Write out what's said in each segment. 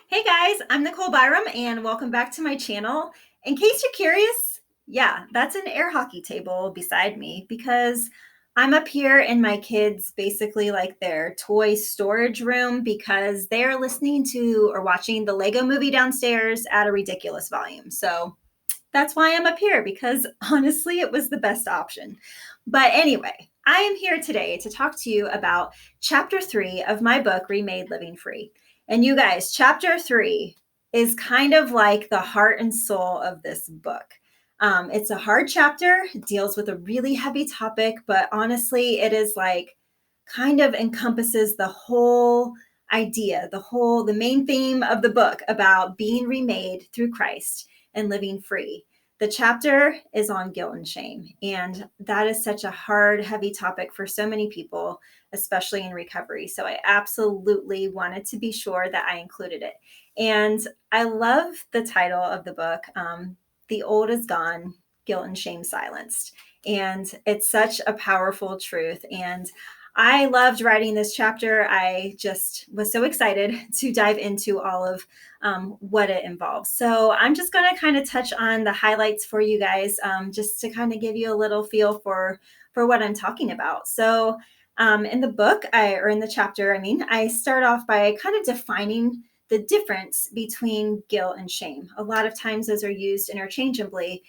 Hey guys, I'm Nicole Byram and welcome back to my channel. In case you're curious, yeah, that's an air hockey table beside me because I'm up here in my kids' basically like their toy storage room because they're listening to or watching the Lego movie downstairs at a ridiculous volume. So that's why I'm up here because honestly, it was the best option. But anyway, I am here today to talk to you about chapter 3 of my book, Remade Living Free. And you guys, chapter 3 is kind of like the heart and soul of this book. It's a hard chapter, it deals with a really heavy topic, but honestly, it is like kind of encompasses the whole idea, the main theme of the book about being remade through Christ and living free. The chapter is on guilt and shame, and that is such a hard, heavy topic for so many people, especially in recovery. So I absolutely wanted to be sure that I included it. And I love the title of the book, The Old is Gone, Guilt and Shame Silenced. And it's such a powerful truth. And I loved writing this chapter. I just was so excited to dive into all of what it involves. So I'm just going to kind of touch on the highlights for you guys, just to kind of give you a little feel for what I'm talking about. So in the book, or in the chapter, I start off by kind of defining the difference between guilt and shame. A lot of times those are used interchangeably,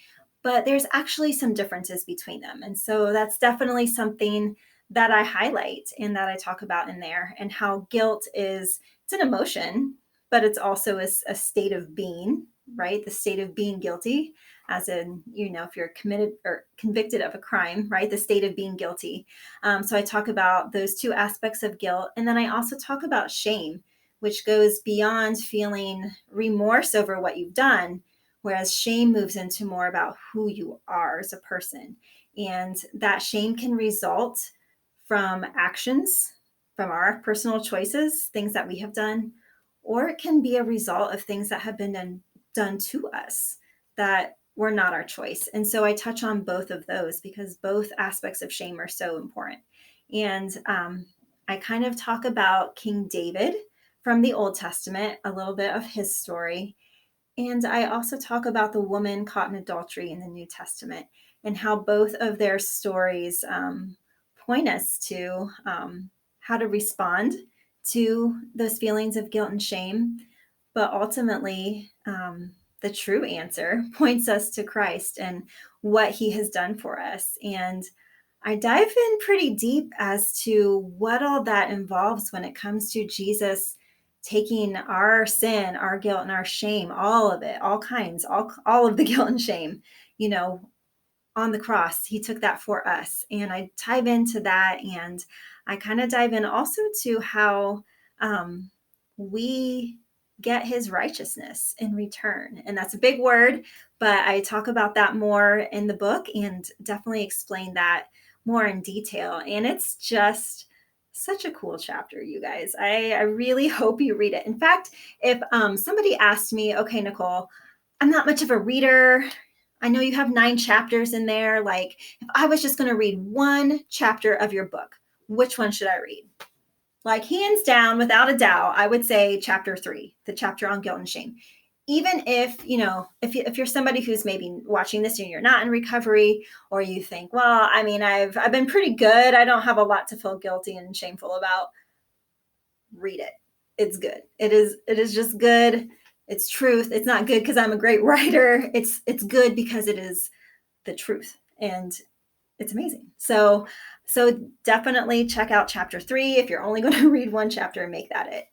but there's actually some differences between them. And so that's definitely something that I highlight and that I talk about in there, and how guilt it's an emotion, but it's also a state of being, right? The state of being guilty, as in, if you're committed or convicted of a crime, right? The state of being guilty. So I talk about those two aspects of guilt. And then I also talk about shame, which goes beyond feeling remorse over what you've done, whereas shame moves into more about who you are as a person. And that shame can result from actions, from our personal choices, things that we have done, or it can be a result of things that have been done to us that were not our choice. And so I touch on both of those because both aspects of shame are so important. And I kind of talk about King David from the Old Testament, a little bit of his story. And I also talk about the woman caught in adultery in the New Testament and how both of their stories point us to how to respond to those feelings of guilt and shame. But ultimately, the true answer points us to Christ and what he has done for us. And I dive in pretty deep as to what all that involves when it comes to Jesus taking our sin, our guilt, and our shame, all of it, all kinds, all of the guilt and shame, you know, on the cross. He took that for us. And I dive into that. And I kind of dive in also to how we get his righteousness in return. And that's a big word, but I talk about that more in the book and definitely explain that more in detail. And it's just such a cool chapter, you guys. I really hope you read it. In fact, if somebody asked me, okay, Nicole, I'm not much of a reader. I know you have 9 chapters in there. Like, if I was just going to read one chapter of your book, which one should I read? Like, hands down, without a doubt, I would say chapter 3, the chapter on guilt and shame. Even if, if you're somebody who's maybe watching this and you're not in recovery, or you think, well, I've been pretty good. I don't have a lot to feel guilty and shameful about. Read it. It's good. It is just good. It's truth. It's not good because I'm a great writer. It's good because it is the truth. And it's amazing. So definitely check out chapter 3 if you're only going to read one chapter and make that it.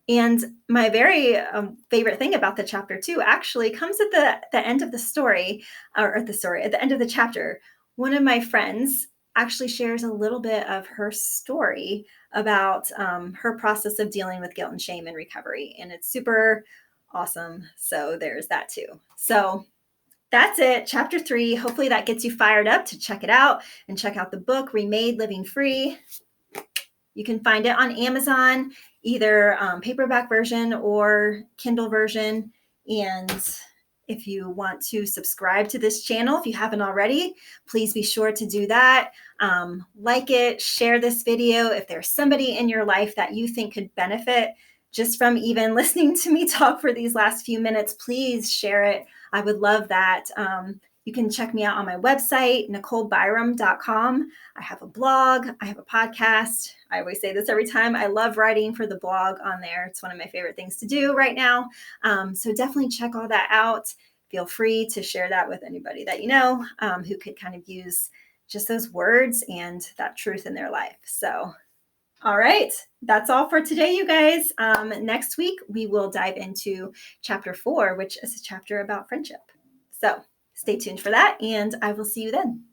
And my very favorite thing about the chapter 2 actually comes at the end of the story, at the end of the chapter. One of my friends actually shares a little bit of her story about her process of dealing with guilt and shame in recovery. And it's super awesome. So there's that too. So that's it, chapter 3. Hopefully that gets you fired up to check it out and check out the book, Remade Living Free. You can find it on Amazon, either paperback version or Kindle version. And if you want to subscribe to this channel, if you haven't already, please be sure to do that. Like it, share this video. If there's somebody in your life that you think could benefit just from even listening to me talk for these last few minutes, please share it. I would love that. You can check me out on my website, NicoleByram.com. I have a blog, I have a podcast. I always say this every time. I love writing for the blog on there. It's one of my favorite things to do right now. So definitely check all that out. Feel free to share that with anybody that you know who could kind of use just those words and that truth in their life. So, all right, that's all for today, you guys. Next week, we will dive into chapter 4, which is a chapter about friendship. So stay tuned for that, and I will see you then.